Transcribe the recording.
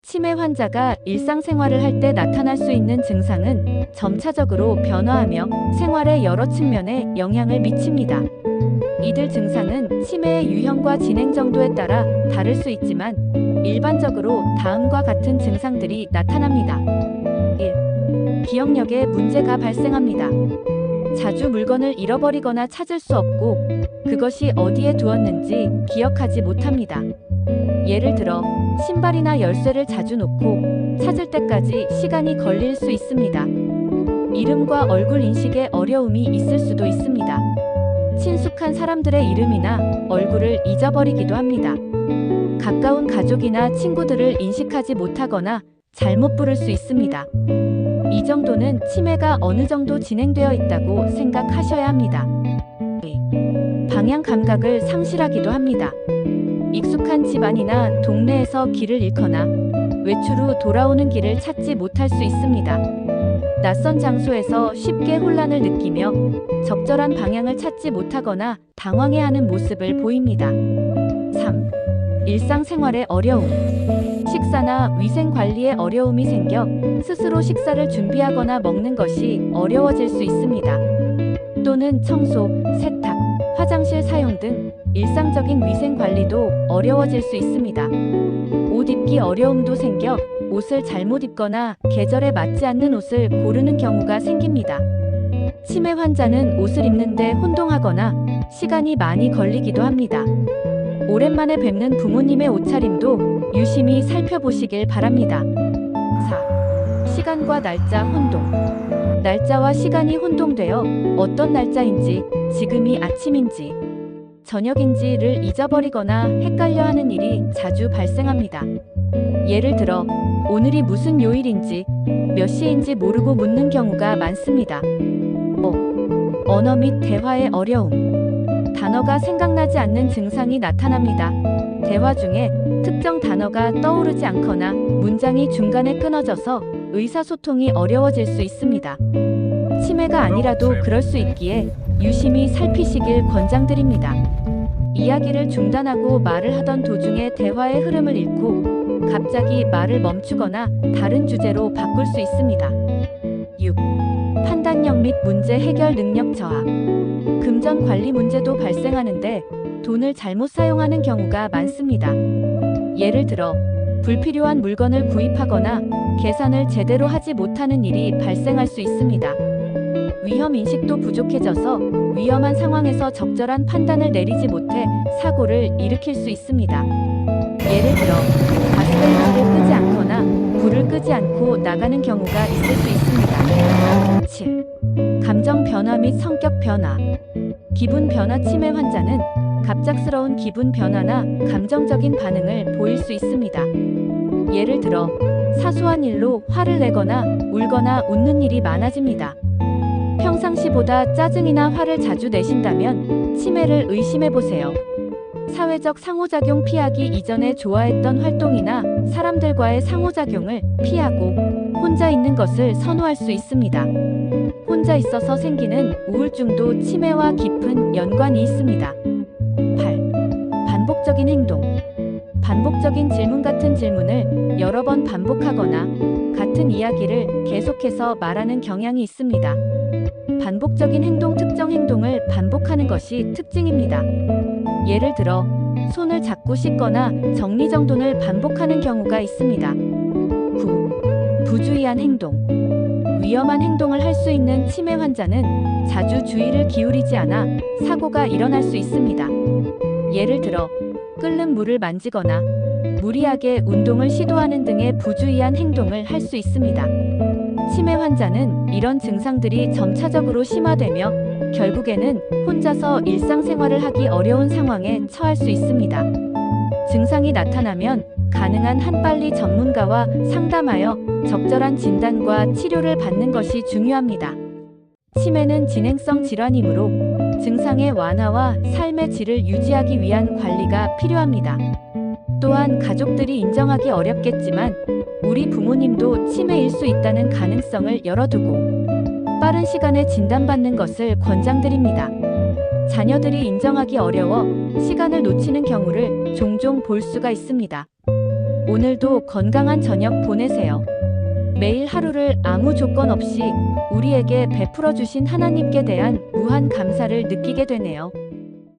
치매 환자가 일상생활을 할 때 나타날 수 있는 증상은 점차적으로 변화하며 생활의 여러 측면에 영향을 미칩니다. 이들 증상은 치매의 유형과 진행 정도에 따라 다를 수 있지만 일반적으로 다음과 같은 증상들이 나타납니다. 1. 기억력에 문제가 발생합니다. 자주 물건을 잃어버리거나 찾을 수 없고 그것이 어디에 두었는지 기억하지 못합니다. 예를 들어 신발이나 열쇠를 자주 놓고 찾을 때까지 시간이 걸릴 수 있습니다. 이름과 얼굴 인식에 어려움이 있을 수도 있습니다. 친숙한 사람들의 이름이나 얼굴을 잊어버리기도 합니다. 가까운 가족이나 친구들을 인식하지 못하거나 잘못 부를 수 있습니다. 이 정도는 치매가 어느 정도 진행되어 있다고 생각하셔야 합니다. 방향 감각을 상실하기도 합니다. 익숙한 집안이나 동네에서 길을 잃거나 외출 후 돌아오는 길을 찾지 못할 수 있습니다. 낯선 장소에서 쉽게 혼란을 느끼며 적절한 방향을 찾지 못하거나 당황해하는 모습을 보입니다. 3. 일상생활의 어려움. 식사나 위생 관리에 어려움이 생겨 스스로 식사를 준비하거나 먹는 것이 어려워질 수 있습니다. 또는 청소, 세탁, 화장실 사용 등 일상적인 위생 관리도 어려워질 수 있습니다. 옷 입기 어려움도 생겨 옷을 잘못 입거나 계절에 맞지 않는 옷을 고르는 경우가 생깁니다. 치매 환자는 옷을 입는데 혼동하거나 시간이 많이 걸리기도 합니다. 오랜만에 뵙는 부모님의 옷차림도 유심히 살펴보시길 바랍니다. 4. 시간과 날짜 혼동. 날짜와 시간이 혼동되어 어떤 날짜인지, 지금이 아침인지, 저녁인지를 잊어버리거나 헷갈려하는 일이 자주 발생합니다. 예를 들어 오늘이 무슨 요일인지, 몇 시인지 모르고 묻는 경우가 많습니다. 5. 언어 및 대화의 어려움. 단어가 생각나지 않는 증상이 나타납니다. 대화 중에 특정 단어가 떠오르지 않거나 문장이 중간에 끊어져서 의사소통이 어려워질 수 있습니다. 치매가 아니라도 그럴 수 있기에 유심히 살피시길 권장드립니다. 이야기를 중단하고 말을 하던 도중에 대화의 흐름을 잃고 갑자기 말을 멈추거나 다른 주제로 바꿀 수 있습니다. 6. 판단력 및 문제 해결 능력 저하. 금전 관리 문제도 발생하는데 돈을 잘못 사용하는 경우가 많습니다. 예를 들어 불필요한 물건을 구입하거나 계산을 제대로 하지 못하는 일이 발생할 수 있습니다. 위험 인식도 부족해져서 위험한 상황에서 적절한 판단을 내리지 못해 사고를 일으킬 수 있습니다. 예를 들어 가스레인지를 끄지 않거나 불을 끄지 않고 나가는 경우가 있을 수 있습니다. 7. 감정 변화 및 성격 변화. 기분 변화. 치매 환자는 갑작스러운 기분 변화나 감정적인 반응을 보일 수 있습니다. 예를 들어 사소한 일로 화를 내거나 울거나 웃는 일이 많아집니다. 평상시보다 짜증이나 화를 자주 내신다면 치매를 의심해보세요. 사회적 상호작용 피하기. 이전에 좋아했던 활동이나 사람들과의 상호작용을 피하고 혼자 있는 것을 선호할 수 있습니다. 혼자 있어서 생기는 우울증도 치매와 깊은 연관이 있습니다. 8. 반복적인 행동. 반복적인 질문. 같은 질문을 여러 번 반복하거나 같은 이야기를 계속해서 말하는 경향이 있습니다. 반복적인 행동. 특정 행동을 반복하는 것이 특징입니다. 예를 들어 손을 잡고 씻거나 정리정돈을 반복하는 경우가 있습니다. 9. 부주의한 행동. 위험한 행동을 할 수 있는 치매 환자는 자주 주의를 기울이지 않아 사고가 일어날 수 있습니다. 예를 들어 끓는 물을 만지거나 무리하게 운동을 시도하는 등의 부주의한 행동을 할 수 있습니다. 치매 환자는 이런 증상들이 점차적으로 심화되며 결국에는 혼자서 일상생활을 하기 어려운 상황에 처할 수 있습니다. 증상이 나타나면 가능한 한 빨리 전문가와 상담하여 적절한 진단과 치료를 받는 것이 중요합니다. 치매는 진행성 질환이므로 증상의 완화와 삶의 질을 유지하기 위한 관리가 필요합니다. 또한 가족들이 인정하기 어렵겠지만 우리 부모님도 치매일 수 있다는 가능성을 열어두고 빠른 시간에 진단받는 것을 권장드립니다. 자녀들이 인정하기 어려워 시간을 놓치는 경우를 종종 볼 수가 있습니다. 오늘도 건강한 저녁 보내세요. 매일 하루를 아무 조건 없이 우리에게 베풀어 주신 하나님께 대한 무한 감사를 느끼게 되네요.